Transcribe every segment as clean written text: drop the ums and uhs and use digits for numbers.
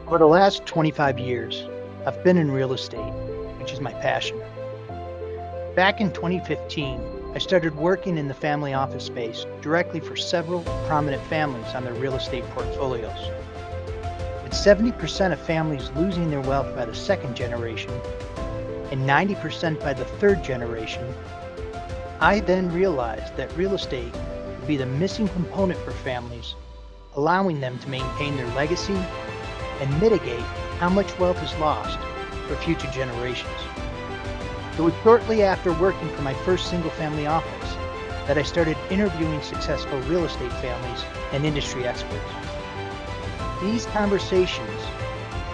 For the last 25 years, I've been in real estate, which is my passion. Back in 2015, I started working in the family office space directly for several prominent families on their real estate portfolios. With 70% of families losing their wealth by the second generation and 90% by the third generation, I then realized that real estate would be the missing component for families, allowing them to maintain their legacy and mitigate how much wealth is lost for future generations. It was shortly after working for my first single-family office that I started interviewing successful real estate families and industry experts. These conversations,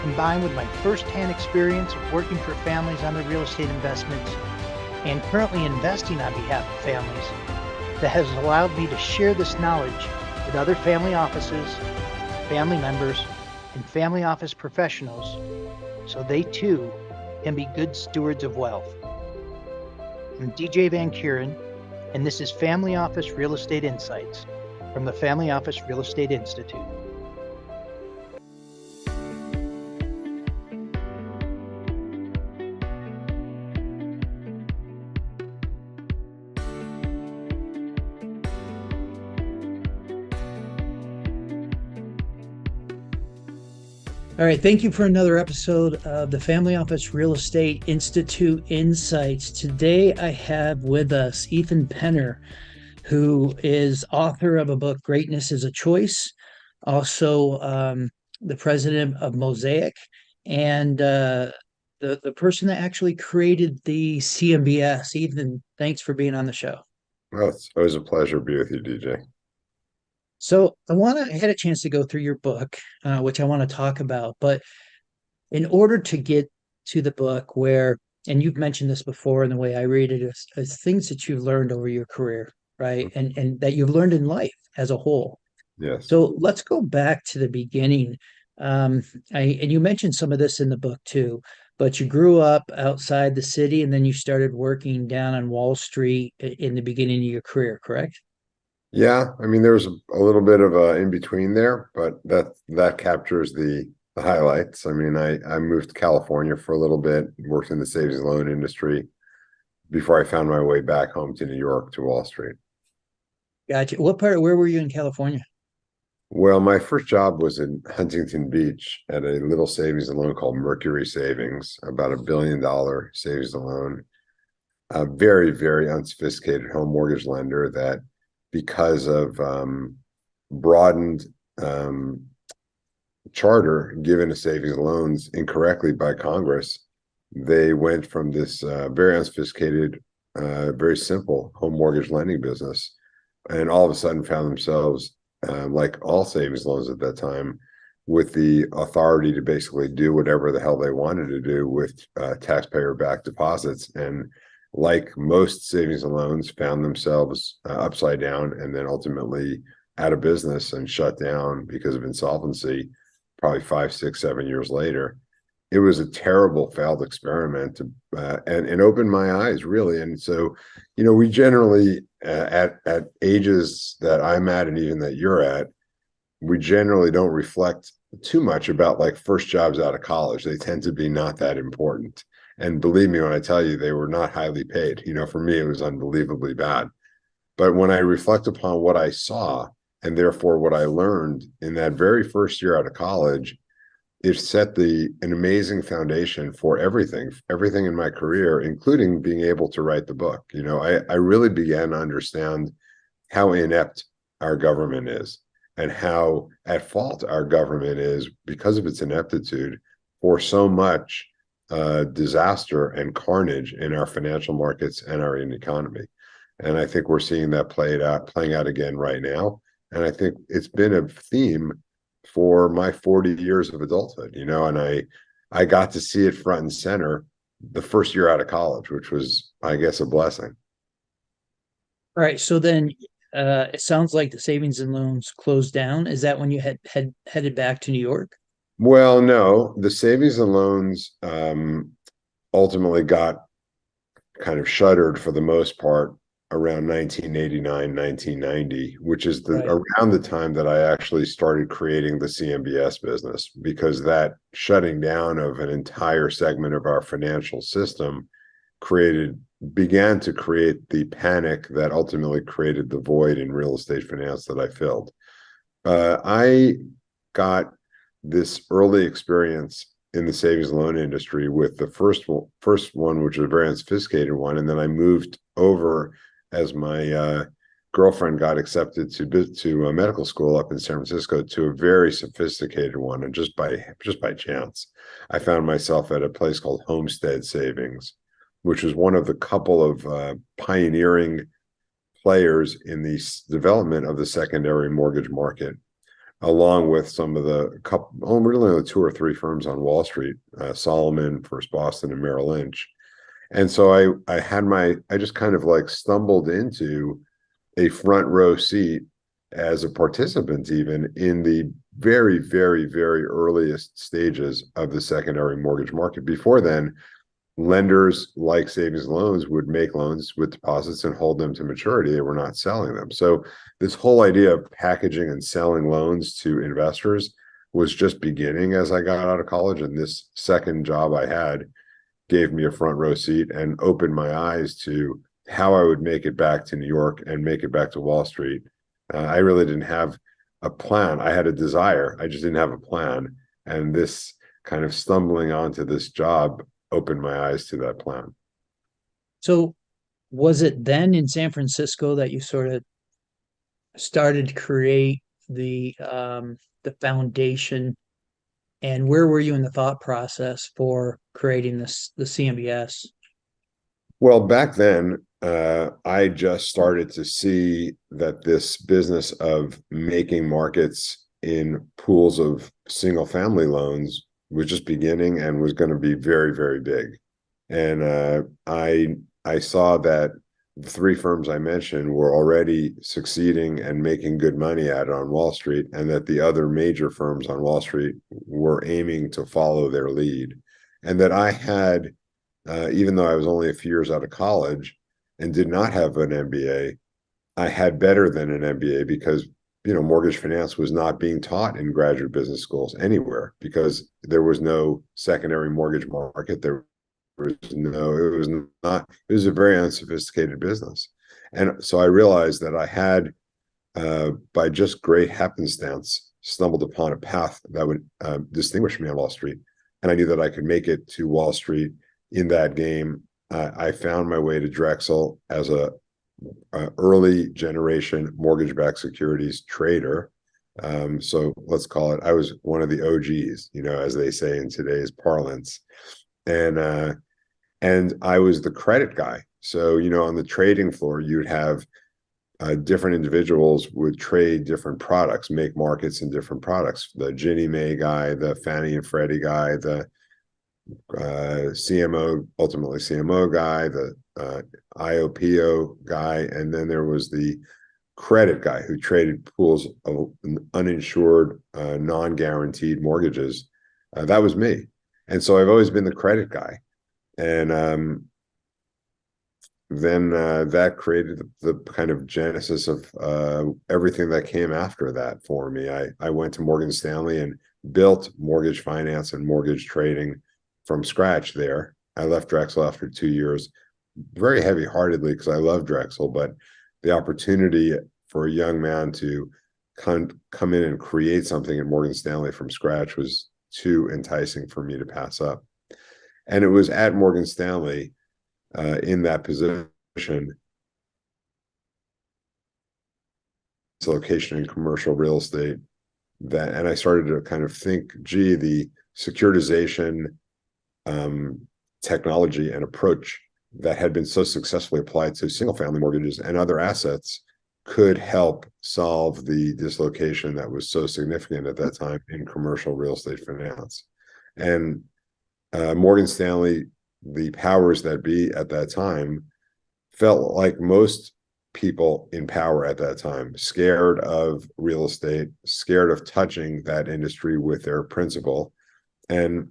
combined with my first-hand experience of working for families on their real estate investments and currently investing on behalf of families, that has allowed me to share this knowledge with other family offices, family members, and family office professionals so they too can be good stewards of wealth. I'm DJ Van Keuren, and this is Family Office Real Estate Insights from the Family Office Real Estate Institute. All right, thank you for another episode of the Family Office Real Estate Institute Insights. Today I have with us Ethan Penner, who is author of a book, Greatness is a Choice, also the president of Mosaic, and the person that actually created the CMBS. Ethan, thanks for being on the show. Well, it's always a pleasure to be with you, DJ. So I had a chance to go through your book, which I want to talk about, but in order to get to the book where, and you've mentioned this before in the way I read it, is things that you've learned over your career, right? And that you've learned in life as a whole. Yes. So let's go back to the beginning. And you mentioned some of this in the book too, but you grew up outside the city and then you started working down on Wall Street in the beginning of your career, correct? Yeah, I mean, there was a little bit of a in between there, but that captures the highlights. I mean, I moved to California for a little bit, worked in the savings and loan industry before I found my way back home to New York to Wall Street. Gotcha. Where were you in California? Well, my first job was in Huntington Beach at a little savings and loan called Mercury Savings, about $1 billion savings and loan. A very, very unsophisticated home mortgage lender that, because of broadened charter given to savings and loans incorrectly by Congress, they went from this very unsophisticated, very simple home mortgage lending business, and all of a sudden found themselves, like all savings loans at that time, with the authority to basically do whatever the hell they wanted to do with taxpayer-backed deposits. And like most savings and loans, found themselves upside down and then ultimately out of business and shut down because of insolvency, probably 5, 6, 7 years later. It was a terrible failed experiment and opened my eyes, really. And so, we generally, at ages that I'm at and even that you're at, we generally don't reflect too much about like first jobs out of college. They tend to be not that important. And believe me when I tell you, they were not highly paid. For me, it was unbelievably bad. But when I reflect upon what I saw and therefore what I learned in that very first year out of college, it set an amazing foundation for everything in my career, including being able to write the book. I really began to understand how inept our government is and how at fault our government is because of its ineptitude for so much disaster and carnage in our financial markets and our economy. And I think we're seeing that playing out again right now. And I think it's been a theme for my 40 years of adulthood, and I got to see it front and center the first year out of college, which was, I guess, a blessing. All right. So then it sounds like the savings and loans closed down. Is that when you had headed back to New York? Well, no, the savings and loans ultimately got kind of shuttered for the most part around 1989, 1990, which is Right. around the time that I actually started creating the CMBS business, because that shutting down of an entire segment of our financial system began to create the panic that ultimately created the void in real estate finance that I filled. I got this early experience in the savings loan industry with the first one, which was a very unsophisticated one, and then I moved over as my girlfriend got accepted to medical school up in San Francisco to a very sophisticated one, and just by chance, I found myself at a place called Homestead Savings, which was one of the couple of pioneering players in the development of the secondary mortgage market, along with some of the couple, really only two or three firms on Wall Street, Solomon, First Boston, and Merrill Lynch. And so I just kind of like stumbled into a front row seat as a participant, even in the very, very, very earliest stages of the secondary mortgage market. Before then, lenders like savings loans would make loans with deposits and hold them to maturity. They were not selling them. So this whole idea of packaging and selling loans to investors was just beginning as I got out of college. And this second job I had gave me a front row seat and opened my eyes to how I would make it back to New York and make it back to Wall Street. I really didn't have a plan. I had a desire. I just didn't have a plan. And this kind of stumbling onto this job opened my eyes to that plan. So was it then in San Francisco that you sort of started to create the foundation, and where were you in the thought process for creating the CMBS? Well, back then, I just started to see that this business of making markets in pools of single family loans was just beginning and was going to be very, very big. And I saw that the three firms I mentioned were already succeeding and making good money at it on Wall Street, and that the other major firms on Wall Street were aiming to follow their lead. And that I had, even though I was only a few years out of college and did not have an MBA, I had better than an MBA because, mortgage finance was not being taught in graduate business schools anywhere, because there was no secondary mortgage market. It was a very unsophisticated business. And so I realized that I had, by just great happenstance, stumbled upon a path that would distinguish me on Wall Street. And I knew that I could make it to Wall Street in that game. I found my way to Drexel as a early generation mortgage-backed securities trader. So let's call it, I was one of the OGs, as they say in today's parlance. And I was the credit guy. So, on the trading floor, you'd have different individuals would trade different products, make markets in different products. The Ginnie Mae guy, the Fannie and Freddie guy, the ultimately CMO guy, the IOPO guy, and then there was the credit guy who traded pools of uninsured, non-guaranteed mortgages. That was me. And so I've always been the credit guy. And then that created the kind of genesis of everything that came after that for me. I went to Morgan Stanley and built mortgage finance and mortgage trading from scratch there. I left Drexel after 2 years, very heavy-heartedly, because I love Drexel, but the opportunity for a young man to come in and create something at Morgan Stanley from scratch was too enticing for me to pass up. And it was at Morgan Stanley, in that position, its location in commercial real estate, and I started to kind of think, gee, the securitization technology and approach that had been so successfully applied to single family mortgages and other assets could help solve the dislocation that was so significant at that time in commercial real estate finance. And Morgan Stanley, the powers that be at that time, felt like most people in power at that time, scared of real estate, scared of touching that industry with their principal. And,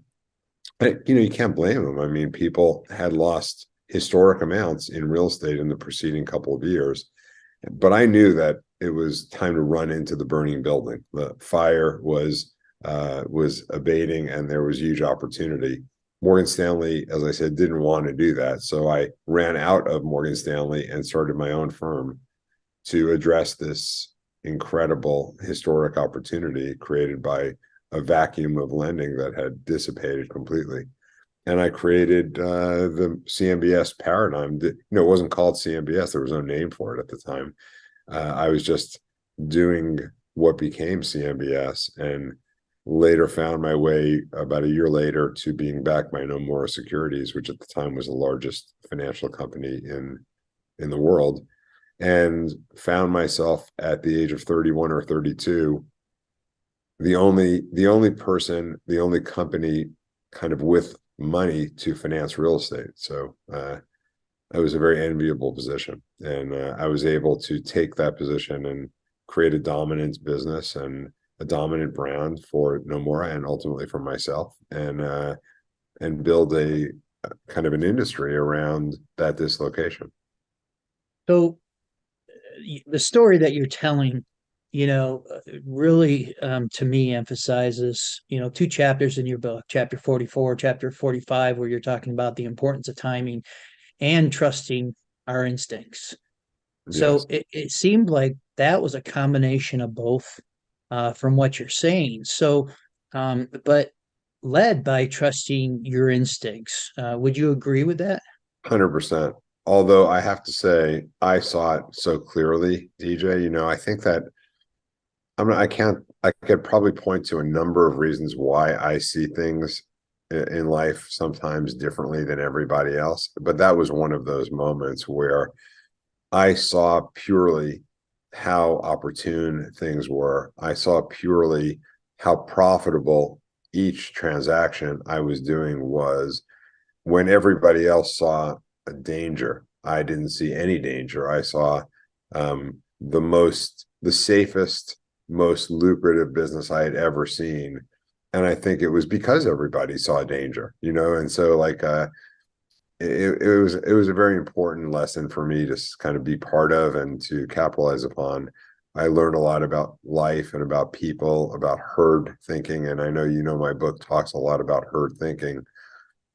you can't blame them. I mean, people had lost historic amounts in real estate in the preceding couple of years. But I knew that it was time to run into the burning building. The fire was abating, and there was huge opportunity. Morgan Stanley, as I said, didn't want to do that, so I ran out of Morgan Stanley and started my own firm to address this incredible historic opportunity created by a vacuum of lending that had dissipated completely. And I created the CMBS paradigm. It wasn't called CMBS. There was no name for it at the time. I was just doing what became CMBS, and later found my way about a year later to being backed by Nomura Securities, which at the time was the largest financial company in the world, and found myself at the age of 31 or 32, the only person, the only company kind of with money to finance real estate. So it was a very enviable position, and I was able to take that position and create a dominant business and a dominant brand for Nomura and ultimately for myself, and build a kind of an industry around that dislocation. So the story that you're telling, really to me emphasizes, two chapters in your book, chapter 44, chapter 45, where you're talking about the importance of timing and trusting our instincts. Yes. So it seemed like that was a combination of both, from what you're saying. So, but led by trusting your instincts. Would you agree with that? 100%. Although I have to say, I saw it so clearly, DJ. I think that I could probably point to a number of reasons why I see things in life sometimes differently than everybody else. But that was one of those moments where I saw purely how opportune things were. I saw purely how profitable each transaction I was doing was. When everybody else saw a danger, I didn't see any danger. I saw the safest, most lucrative business I had ever seen. And I think it was because everybody saw danger, and so it was a very important lesson for me to kind of be part of and to capitalize upon. I learned a lot about life and about people, about herd thinking. And I know, my book talks a lot about herd thinking,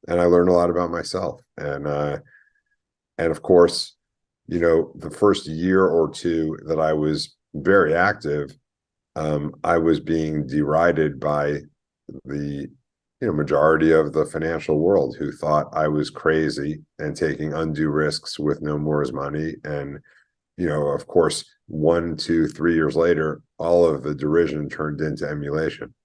and I learned a lot about myself. And of course, the first year or two that I was very active, I was being derided by the majority of the financial world, who thought I was crazy and taking undue risks with Nomura's money. And of course, 1, 2, 3 years later, all of the derision turned into emulation.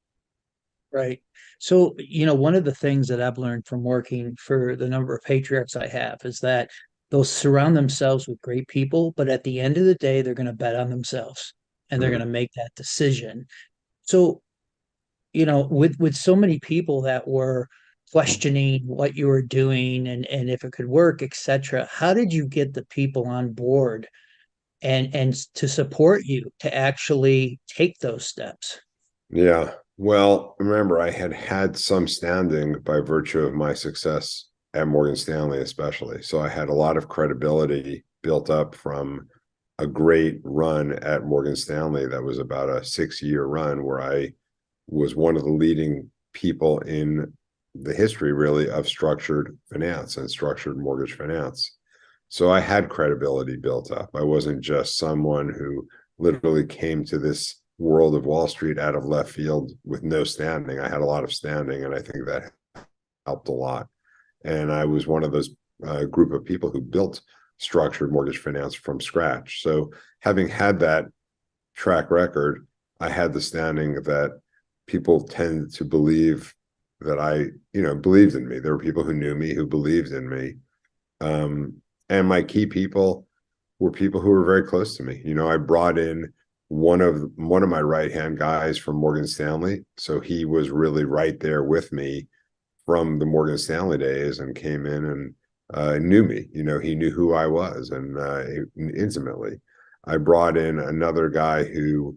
Right. So, one of the things that I've learned from working for the number of patriarchs I have is that they'll surround themselves with great people, but at the end of the day, they're going to bet on themselves and they're going to make that decision. So, with so many people that were questioning what you were doing and if it could work, etc., how did you get the people on board and to support you to actually take those steps? Yeah. Well, remember, I had had some standing by virtue of my success at Morgan Stanley, especially. So I had a lot of credibility built up from a great run at Morgan Stanley that was about a 6-year run where I was one of the leading people in the history, really, of structured finance and structured mortgage finance. So I had credibility built up. I wasn't just someone who literally came to this world of Wall Street out of left field with no standing. I had a lot of standing, and I think that helped a lot. And I was one of those group of people who built structured mortgage finance from scratch. So having had that track record, I had the standing that people tend to believe that I, believed in me. There were people who knew me, who believed in me. And my key people were people who were very close to me. I brought in one of my right-hand guys from Morgan Stanley. So he was really right there with me from the Morgan Stanley days and came in and knew me. He knew who I was, and intimately. I brought in another guy who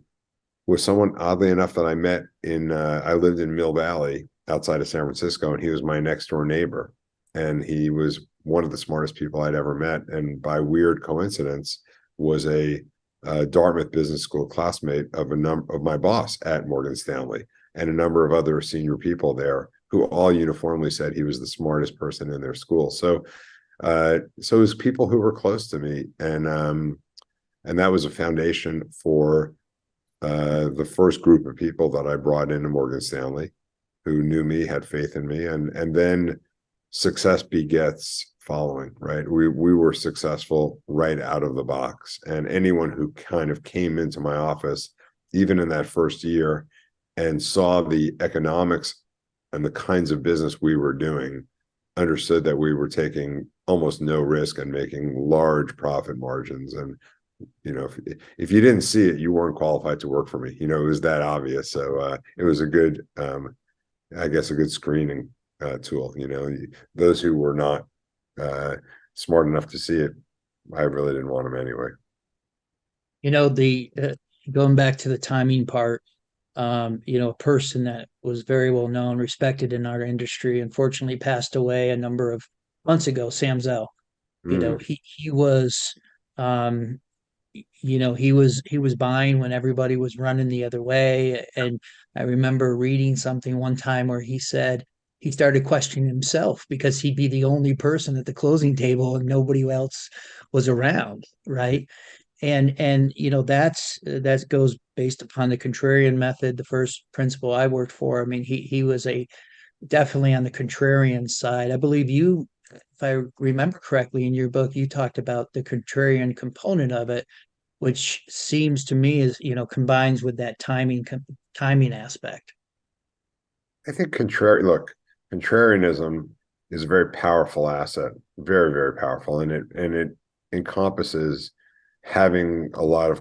was someone, oddly enough, that I met I lived in Mill Valley outside of San Francisco, and he was my next door neighbor. And he was one of the smartest people I'd ever met, and by weird coincidence, was a Dartmouth Business School classmate of a number of my boss at Morgan Stanley, and a number of other senior people there who all uniformly said he was the smartest person in their school. So it was people who were close to me, and that was a foundation for the first group of people that I brought into Morgan Stanley, who knew me, had faith in me, and then success begets following, right? We were successful right out of the box, and anyone who kind of came into my office, even in that first year, and saw the economics and the kinds of business we were doing, understood that we were taking almost no risk and making large profit margins. And if you didn't see it, you weren't qualified to work for me. It was that obvious. So it was a good, I guess, a good screening tool. Those who were not smart enough to see it, I really didn't want them anyway. The going back to the timing part, a person that was very well known, respected in our industry, unfortunately passed away a number of months ago, Sam Zell. Mm. He was he was buying when everybody was running the other way. And I remember reading something one time where he said he started questioning himself because he'd be the only person at the closing table and nobody else was around, right? And that goes based upon the contrarian method, the first principle I worked for. I mean, he was a definitely on the contrarian side. I believe you, if I remember correctly, in your book, you talked about the contrarian component of it, which seems to me is, combines with that timing aspect. I think contrarianism is a very powerful asset, very, very powerful, and it encompasses having a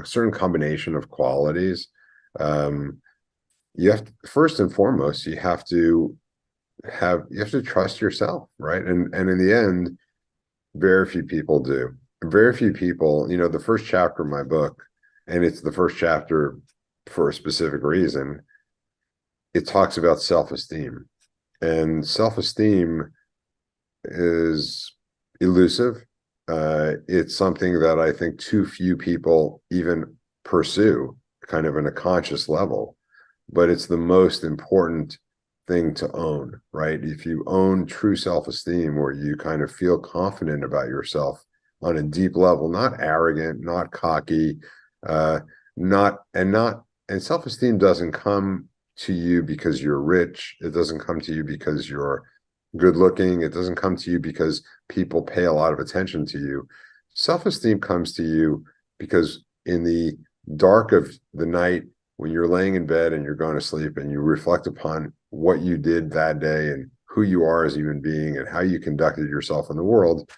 certain combination of qualities. You have to, first and foremost, you have to trust yourself, right? And in the end, very few people do. Very few people, the first chapter of my book, and it's the first chapter for a specific reason, it talks about self-esteem. And self-esteem is elusive. It's something that I think too few people even pursue, kind of in a conscious level, but it's the most important thing to own, right? If you own true self-esteem, where you kind of feel confident about yourself on a deep level, not arrogant, not cocky, not and self-esteem doesn't come to you because you're rich. It doesn't come to you because you're good looking. It doesn't come to you because people pay a lot of attention to you. Self-esteem comes to you because in the dark of the night, when you're laying in bed and you're going to sleep and you reflect upon what you did that day and who you are as a human being and how you conducted yourself in the world,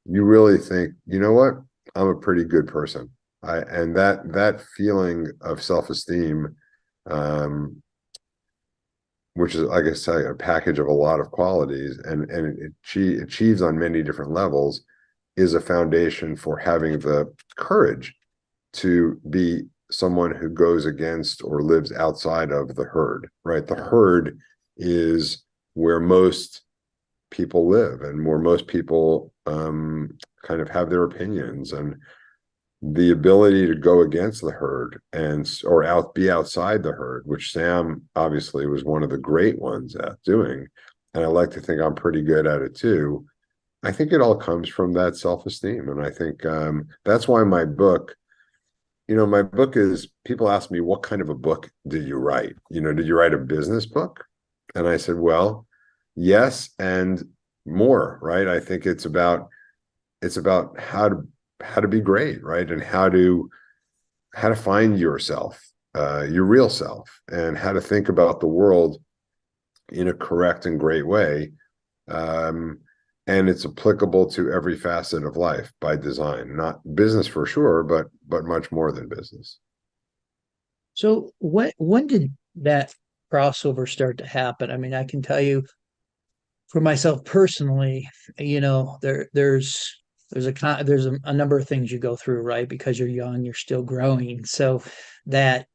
you really think, you know what, I'm a pretty good person. And that feeling of self-esteem, which is, like I said, a package of a lot of qualities, and it achieves on many different levels, is a foundation for having the courage to be someone who goes against or lives outside of the herd, right? The herd is where most people live and where most people kind of have their opinions, and the ability to go against the herd or be outside the herd, which Sam obviously was one of the great ones at doing, and I like to think I'm pretty good at it too. I think it all comes from that self-esteem, and I think that's why my book is, people ask me, what kind of a book did you write? Did you write a business book? And I said, well, yes, and more, right? I think it's about how to be great, right? And how to find yourself, your real self, and how to think about the world in a correct and great way. And it's applicable to every facet of life by design, not business for sure, but much more than business. So when did that crossover start to happen? I mean, I can tell you for myself personally, there's a number of things you go through, right? Because you're young, you're still growing. So that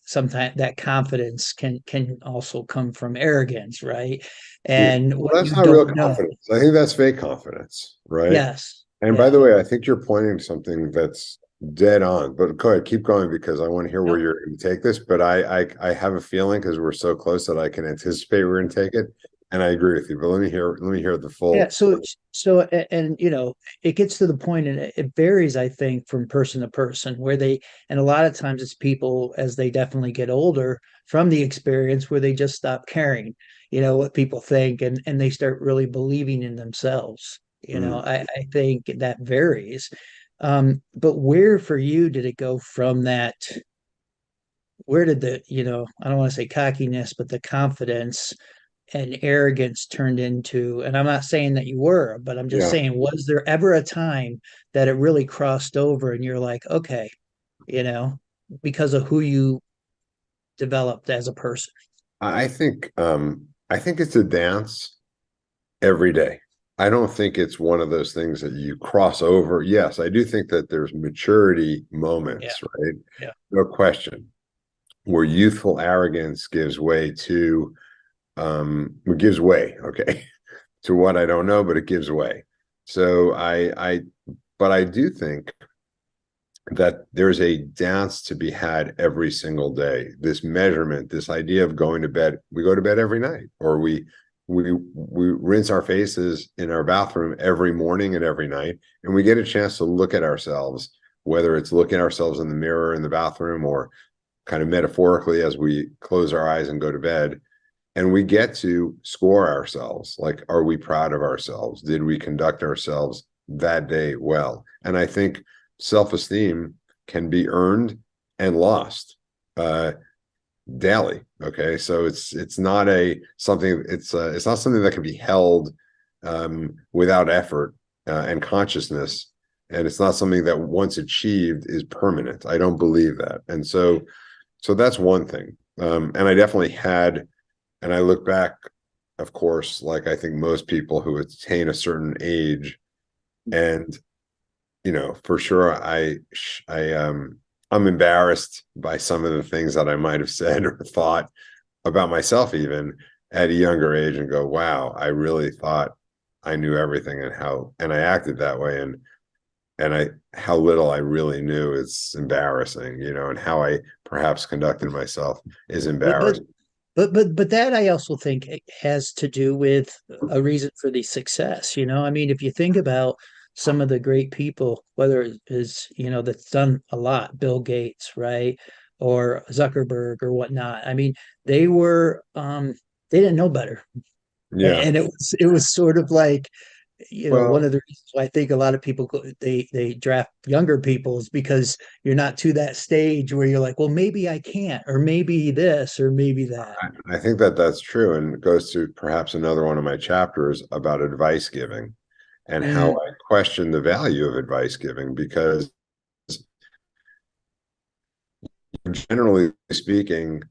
sometimes that confidence can also come from arrogance, right? Yeah. And Well, what that's you not real don't know. confidence. I think that's fake confidence, right? Yes. And by Yeah. the way, I think you're pointing to something that's dead on. But go ahead, keep going because I want to hear where No. you're going to take this. But I have a feeling because we're so close that I can anticipate we're going to take it, and I agree with you. But let me hear the Yeah, full. and it gets to the point, and it varies, I think, from person to person, where they, and a lot of times it's people as they definitely get older from the experience where they just stop caring, what people think, and they start really believing in themselves. Mm, I think that varies. But where for you did it go from that? Where did I don't want to say cockiness, but the confidence and arrogance turned into, and I'm not saying that you were, but I'm just yeah, saying, was there ever a time that it really crossed over and you're like, okay, you know, because of who you developed as a person? I think it's a dance every day. I don't think it's one of those things that you cross over. Yes, I do think that there's maturity Yeah, moments, right? yeah. No question, where youthful arrogance gives way to it gives way, okay, to what I don't know, but it gives way. So but I do think that there's a dance to be had every single day. This measurement, this idea of going to bed, we go to bed every night, or we rinse our faces in our bathroom every morning and every night, and we get a chance to look at ourselves, whether it's looking at ourselves in the mirror in the bathroom or kind of metaphorically as we close our eyes and go to bed. And we get to score ourselves. Like, are we proud of ourselves? Did we conduct ourselves that day well? And I think self-esteem can be earned and lost uh, daily. Okay, so it's not a something. It's not something that can be held without effort and consciousness, and it's not something that once achieved is permanent. I don't believe that, and so that's one thing. And I definitely had, and I look back, of course, like I think most people who attain a certain age, and for sure, I'm embarrassed by some of the things that I might have said or thought about myself even at a younger age, and go, wow, I really thought I knew everything, and I acted that way, and how little I really knew is embarrassing, and how I perhaps conducted myself is But but embarrassing. but that I also think it has to do with a reason for the success. I mean, if you think about some of the great people, whether it is, that's done a lot, Bill Gates, right? Or Zuckerberg or whatnot. I mean, they were they didn't know better. Yeah. And it was sort of like, one Well, of the reasons why I think a lot of people they draft younger people is because you're not to that stage where you're like, well, maybe I can't, or maybe this, or maybe that. I think that that's true, and it goes to perhaps another one of my chapters about advice giving and how Mm, I question the value of advice giving, because generally speaking,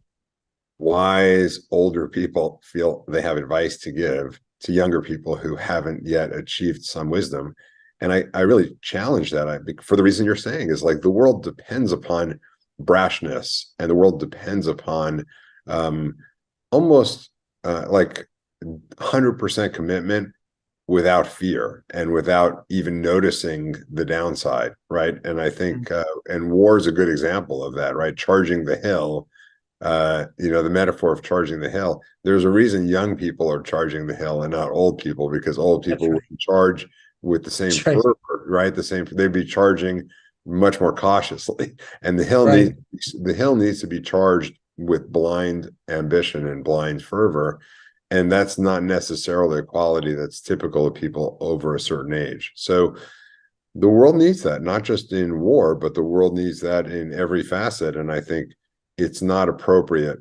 wise older people feel they have advice to give to younger people who haven't yet achieved some wisdom. And I really challenge that. For the reason you're saying is, like, the world depends upon brashness, and the world depends upon um, almost like 100% commitment without fear and without even noticing the downside, right? And I mm, think and war is a good example of that, right? Charging the hill, the metaphor of charging the hill. There's a reason young people are charging the hill and not old people, because old that's people right. would charge with the same That's right. fervor, right? They'd be charging much more cautiously. And the hill needs to be charged with blind ambition and blind fervor. And that's not necessarily a quality that's typical of people over a certain age. So the world needs that, not just in war, but the world needs that in every facet. And I think it's not appropriate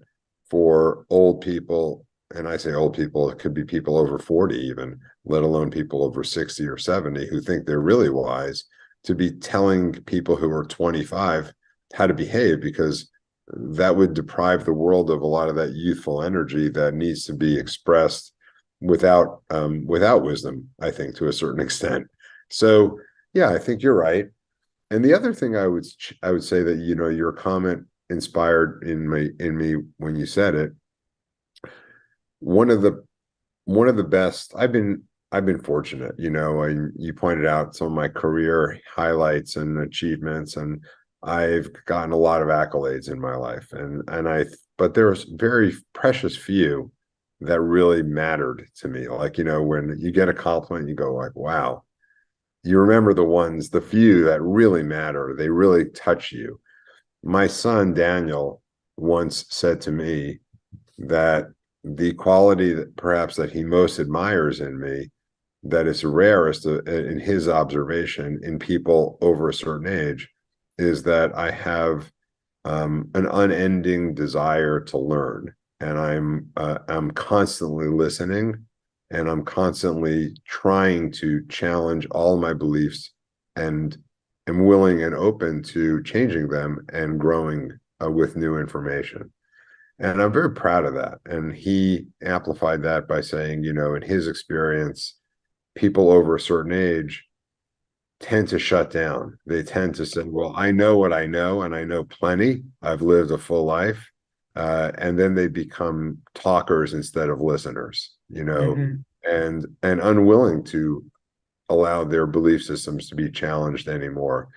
for old people, and I say old people, it could be people over 40 even, let alone people over 60 or 70 who think they're really wise, to be telling people who are 25 how to behave, because that would deprive the world of a lot of that youthful energy that needs to be expressed without wisdom, I think, to a certain extent. So yeah, I think you're right. And the other thing I would say that, your comment inspired in me when you said it. One of the best, I've been fortunate, you know, and you pointed out some of my career highlights and achievements, and I've gotten a lot of accolades in my life, but there's very precious few that really mattered to me. Like, you know, when you get a compliment, you go like, wow. You remember the ones, the few that really matter. They really touch you. My son, Daniel, once said to me that the quality that perhaps that he most admires in me, that is rarest in his observation in people over a certain age, is that I have an unending desire to learn, and I'm constantly listening, and I'm constantly trying to challenge all my beliefs, and am willing and open to changing them and growing with new information. And I'm very proud of that. And he amplified that by saying, you know, in his experience, people over a certain age tend to shut down. They tend to say, well, I know what I know, and I know plenty. I've lived a full life. And then they become talkers instead of listeners, you know, Mhm. and unwilling to allow their belief systems to be challenged anymore.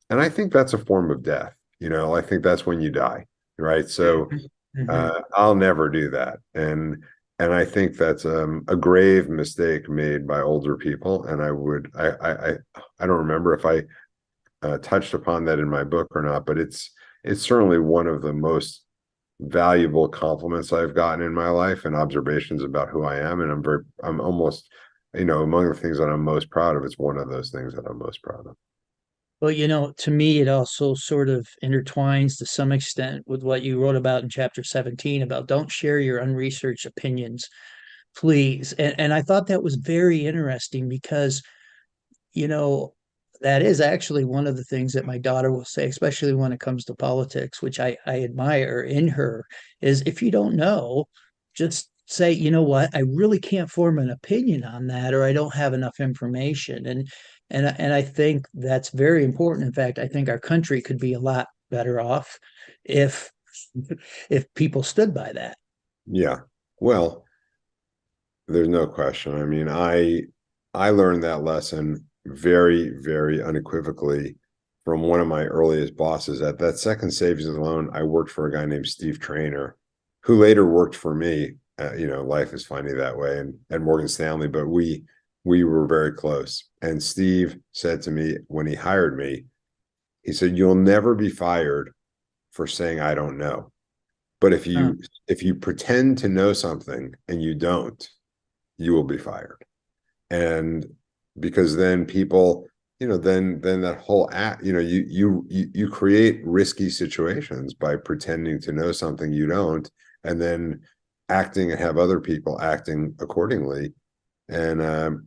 And I think that's a form of death. You know, I think that's when you die, right? So Mhm. Mhm. I'll never do that. And I think that's a grave mistake made by older people. And I don't remember if I touched upon that in my book or not, but it's certainly one of the most valuable compliments I've gotten in my life, and observations about who I am. And I'm almost, you know, among the things that I'm most proud of, it's one of those things that I'm most proud of. Well, you know, to me, it also sort of intertwines to some extent with what you wrote about in chapter 17 about don't share your unresearched opinions, please. And I thought that was very interesting because, you know, that is actually one of the things that my daughter will say, especially when it comes to politics, which I admire in her, is if you don't know, just say, you know what, I really can't form an opinion on that, or I don't have enough information. And I think that's very important. In fact, I think our country could be a lot better off if if people stood by that. Yeah. Well, there's no question. I mean, I learned that lesson very, very unequivocally from one of my earliest bosses. At that second savings loan, I worked for a guy named Steve Trainer, who later worked for me. You know, life is funny that way, and at Morgan Stanley. But we were very close. And Steve said to me when he hired me, he said, "You'll never be fired for saying I don't know. But Huh. if you pretend to know something and you don't, you will be fired." And because then people, you know, then that whole act, you know, you create risky situations by pretending to know something you don't, and then acting and have other people acting accordingly. And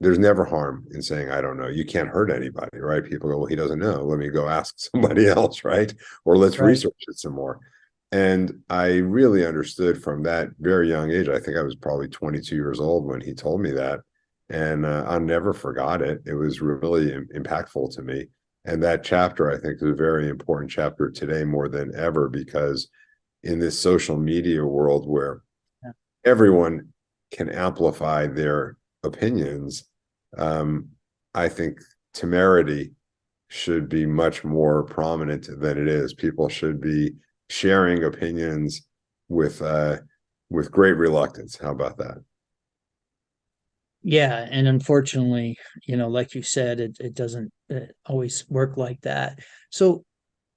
there's never harm in saying I don't know. You can't hurt anybody, right? People go, well, he doesn't know, let me go ask somebody else, right? Or let's Right. research it some more. And I really understood from that very young age. I think I was probably 22 years old when he told me that. And I never forgot it. It was really impactful to me. And that chapter, I think, is a very important chapter today more than ever, because in this social media world where Yeah. everyone can amplify their opinions, um, I think temerity should be much more prominent than it is. People should be sharing opinions with great reluctance. How about that? Yeah, and unfortunately, you know, like you said, it doesn't always work like that. So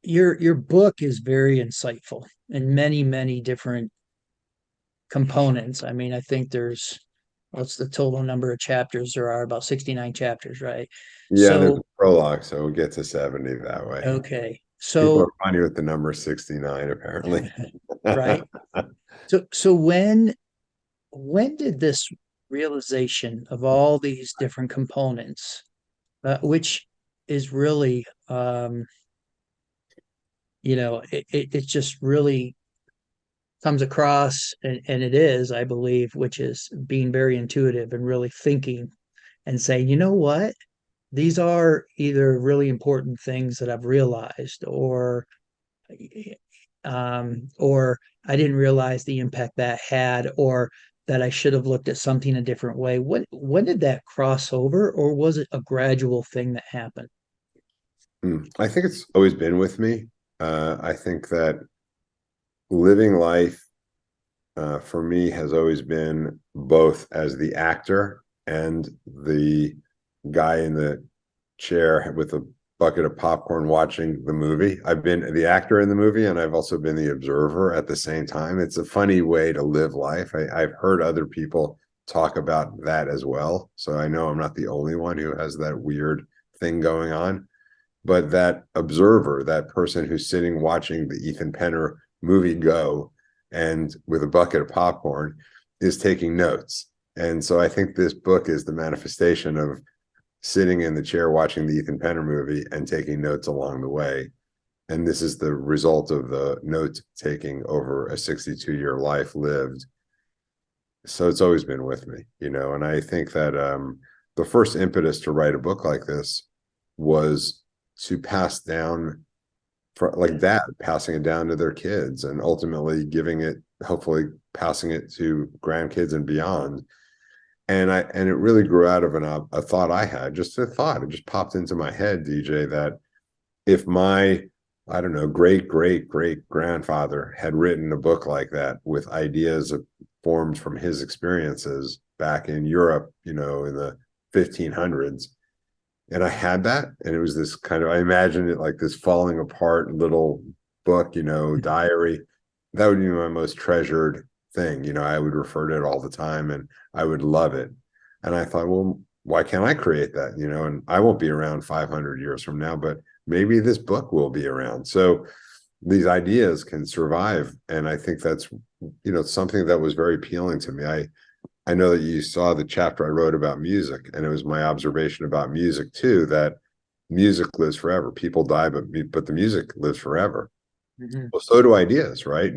your book is very insightful in many, many different components. I mean, I think there's what's the total number of chapters there are? About 69 chapters, right? Yeah, and there's So, a prologue, so we'll get to 70 that way. okay. People are So, funny with the number 69, apparently. right. So when did this realization of all these different components, which is really you know, it just really comes across, and it is, I believe, which is being very intuitive and really thinking and saying, you know what, these are either really important things that I've realized, or or I didn't realize the impact that had, or that I should have looked at something a different way? When did that cross over, or was it a gradual thing that happened? I think it's always been with me. I think that living life for me has always been both as the actor and the guy in the chair with a bucket of popcorn watching the movie. I've been the actor in the movie, and I've also been the observer at the same time. It's a funny way to live life. I've heard other people talk about that as well. So I know I'm not the only one who has that weird thing going on. But that observer, that person who's sitting watching the Ethan Penner movie go and with a bucket of popcorn is taking notes. And so I think this book is the manifestation of sitting in the chair watching the Ethan Penner movie and taking notes along the way. And this is the result of the note taking over a 62-year life lived. So it's always been with me, and I think that the first impetus to write a book like this was to pass down like that, passing it down to their kids and ultimately hopefully passing it to grandkids and beyond. And it really grew out of a thought I had, just a thought. It just popped into my head, DJ, that if my, I don't know, great grandfather had written a book like that with ideas formed from his experiences back in Europe, in the 1500s, and I had that, and it was this kind of, I imagined it like this falling apart little book, diary. That would be my most treasured thing. I would refer to it all the time and I would love it. And I thought, well, why can't I create that? And I won't be around 500 years from now, but maybe this book will be around. So these ideas can survive. And I think that's, something that was very appealing to me. I know that you saw the chapter I wrote about music, and it was my observation about music too, that music lives forever. People die, but the music lives forever. Mm-hmm. Well, so do ideas, right?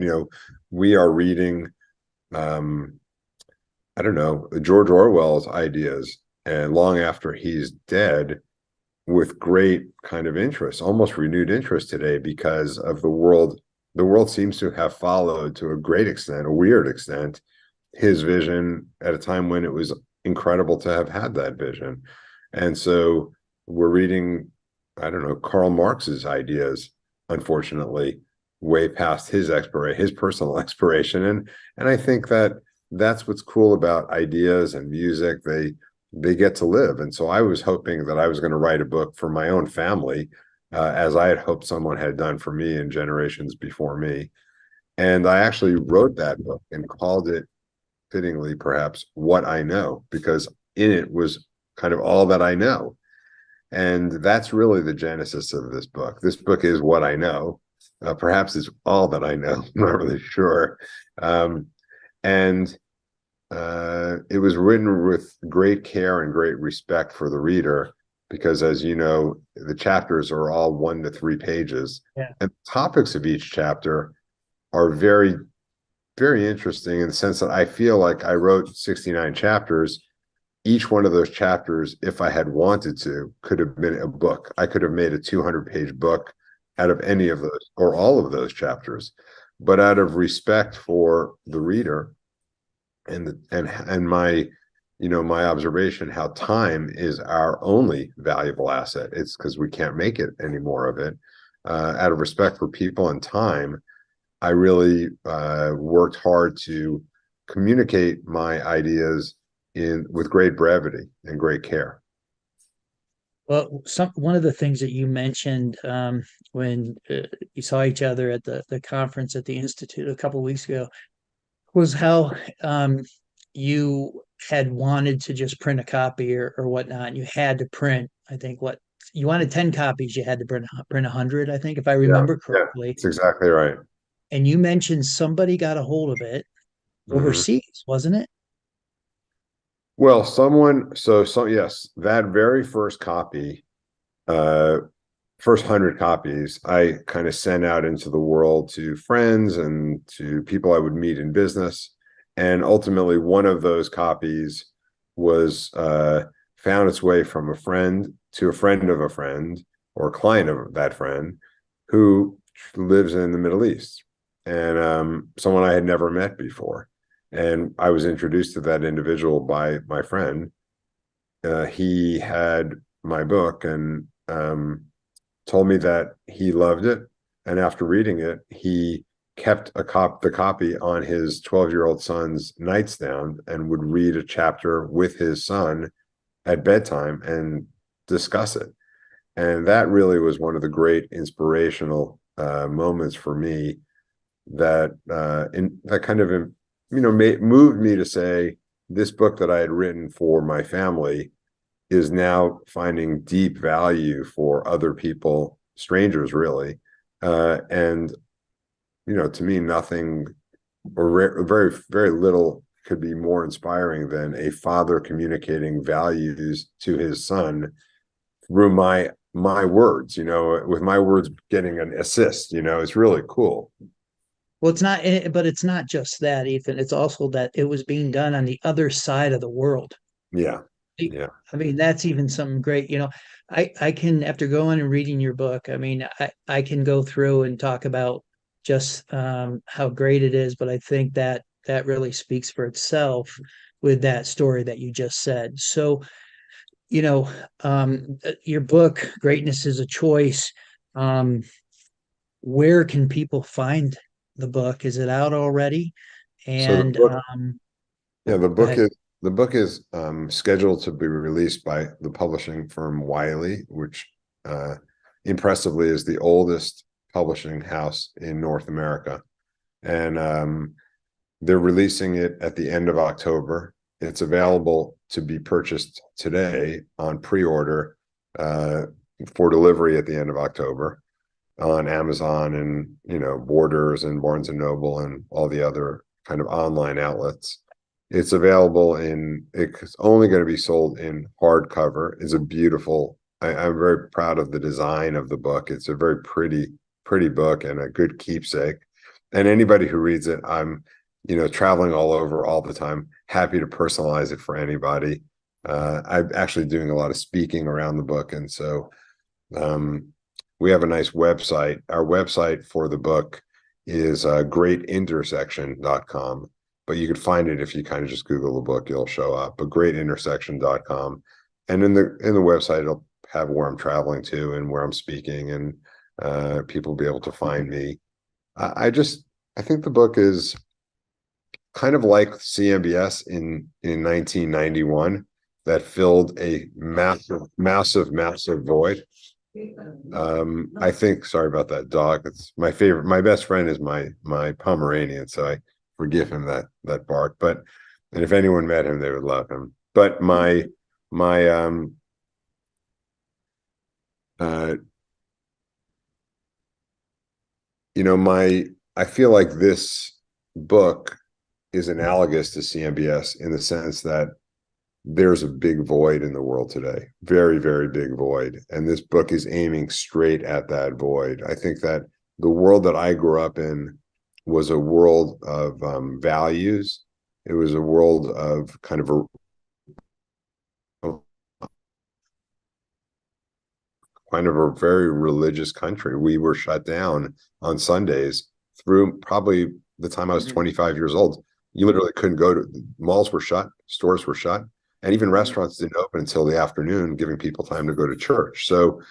We are reading, I don't know, George Orwell's ideas, and long after he's dead, with great kind of interest, almost renewed interest today, because of the world. The world seems to have followed to a great extent, a weird extent, his vision at a time when it was incredible to have had that vision. And so we're reading, I don't know, Karl Marx's ideas, unfortunately, way past his personal expiration. And I think that that's what's cool about ideas and music. They get to live. And so I was hoping that I was going to write a book for my own family, as I had hoped someone had done for me in generations before me. And I actually wrote that book and called it, fittingly perhaps, What I Know, because in it was kind of all that I know. And that's really the genesis of this book. This book is what I know. Perhaps it's all that I know. I'm not really sure. And it was written with great care and great respect for the reader, because, as you know, the chapters are all 1 to 3 pages. Yeah. And the topics of each chapter are very, very interesting, in the sense that I feel like I wrote 69 chapters. Each one of those chapters, if I had wanted to, could have been a book. I could have made a 200-page book out of any of those or all of those chapters. But out of respect for the reader and my, my observation, how time is our only valuable asset. It's because we can't make it any more of it. Out of respect for people and time, I really worked hard to communicate my ideas with great brevity and great care. Well, one of the things that you mentioned when you saw each other at the conference at the Institute a couple of weeks ago was how you had wanted to just print a copy or whatnot. And you had to print, I think, what you wanted 10 copies, you had to print 100, I think, if I remember correctly. That's exactly right. And you mentioned somebody got a hold of it overseas, wasn't it? Well, yes, that very first copy, first 100 copies, I kind of sent out into the world to friends and to people I would meet in business. And ultimately, one of those copies was found its way from a friend to a friend of a friend, or a client of that friend, who lives in the Middle East, and someone I had never met before. And I was introduced to that individual by my friend. He had my book and told me that he loved it. And after reading it, he kept the copy on his 12-year-old son's nightstand and would read a chapter with his son at bedtime and discuss it. And that really was one of the great inspirational moments for me that that kind of moved me to say this book that I had written for my family is now finding deep value for other people, strangers really, and to me nothing or very very little could be more inspiring than a father communicating values to his son through my words, with my words getting an assist. It's really cool. Well, but it's not just that, Ethan. It's also that it was being done on the other side of the world. Yeah, yeah. I mean, that's even something great. I can, after going and reading your book, I mean, I can go through and talk about just how great it is, but I think that that really speaks for itself with that story that you just said. So, your book, Greatness is a Choice. Um, where can people find the book? Is it out already? So the And book, yeah, go ahead. the book is scheduled to be released by the publishing firm Wiley, which uh, impressively is the oldest publishing house in North America, and they're releasing it at the end of October. It's available to be purchased today on pre-order for delivery at the end of October on Amazon and Borders and Barnes and Noble and all the other kind of online outlets. It's available it's only going to be sold in hardcover. It's a beautiful, I'm very proud of the design of the book. It's a very pretty book and a good keepsake. And anybody who reads it, I'm traveling all over all the time, happy to personalize it for anybody. I'm actually doing a lot of speaking around the book, and so we have a nice website. Our website for the book is greatintersection.com, but you could find it if you kind of just Google the book, it'll show up. But greatintersection.com, and in the website, it'll have where I'm traveling to and where I'm speaking, and people will be able to find me. I think the book is kind of like CMBS in 1991 that filled a massive void. I think, sorry about that dog. It's my favorite. My best friend is my Pomeranian, so I forgive him that bark. And if anyone met him, they would love him. But my I feel like this book is analogous to CMBS in the sense that there's a big void in the world today, very, very big void. And this book is aiming straight at that void. I think that the world that I grew up in was a world of values. It was a world of kind of a very religious country. We were shut down on Sundays through probably the time I was 25 years old. You literally couldn't go to malls were shut, stores were shut, and even restaurants didn't open until the afternoon, giving people time to go to church. So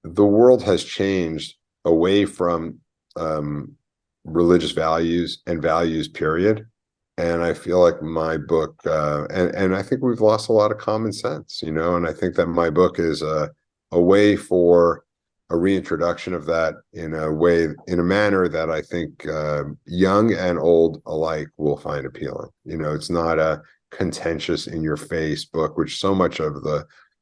the world has changed away from religious values and values, period. And I feel like my book, and I think we've lost a lot of common sense, and I think that my book is a way for a reintroduction of that in a manner that I think young and old alike will find appealing. It's not a contentious in your face book, which so much of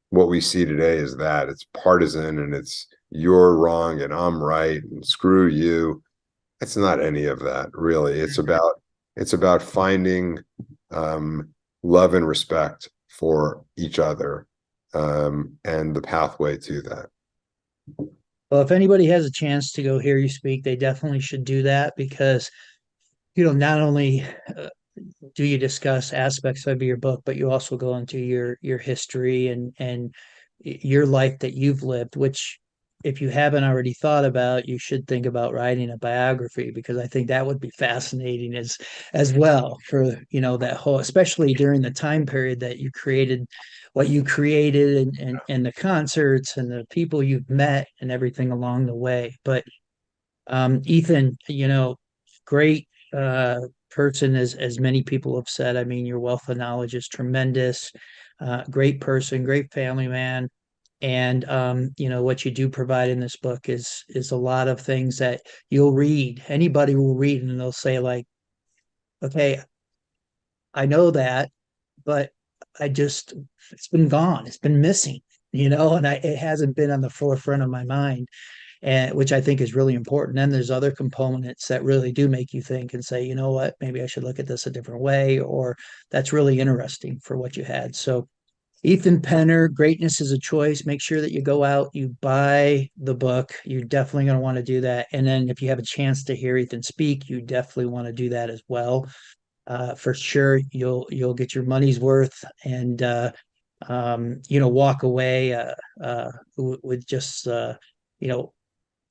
what we see today is that it's partisan and it's you're wrong and I'm right and screw you. It's not any of that, really. It's about finding love and respect for each other and the pathway to that. Well, if anybody has a chance to go hear you speak, they definitely should do that because, not only do you discuss aspects of your book, but you also go into your history and your life that you've lived, which if you haven't already thought about, you should think about writing a biography, because I think that would be fascinating as well, for, you know, that whole, especially during the time period that you created what you created, and the concerts and the people you've met and everything along the way. But Ethan, you know, great person, as many people have said. I mean, your wealth of knowledge is tremendous. Great person, great family man. And you know, what you do provide in this book is a lot of things that you'll read. Anybody will read, and they'll say, like, okay, I know that, but it's been gone. It's been missing, you know, and it hasn't been on the forefront of my mind, and which I think is really important. And there's other components that really do make you think and say, you know what, maybe I should look at this a different way, or that's really interesting for what you had. So Ethan Penner, Greatness is a Choice. Make sure that you go out, you buy the book. You're definitely going to want to do that. And then if you have a chance to hear Ethan speak, you definitely want to do that as well. For sure, you'll get your money's worth, and you know, walk away with just you know,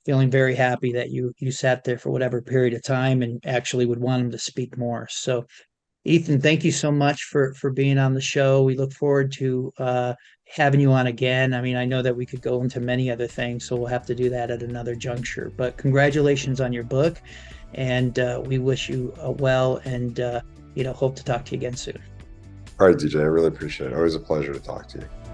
feeling very happy that you sat there for whatever period of time and actually would want him to speak more. So Ethan, thank you so much for being on the show. We look forward to having you on again. I mean, I know that we could go into many other things, so we'll have to do that at another juncture. But congratulations on your book, and we wish you well, and you know, hope to talk to you again soon. All right, DJ, I really appreciate it. Always a pleasure to talk to you.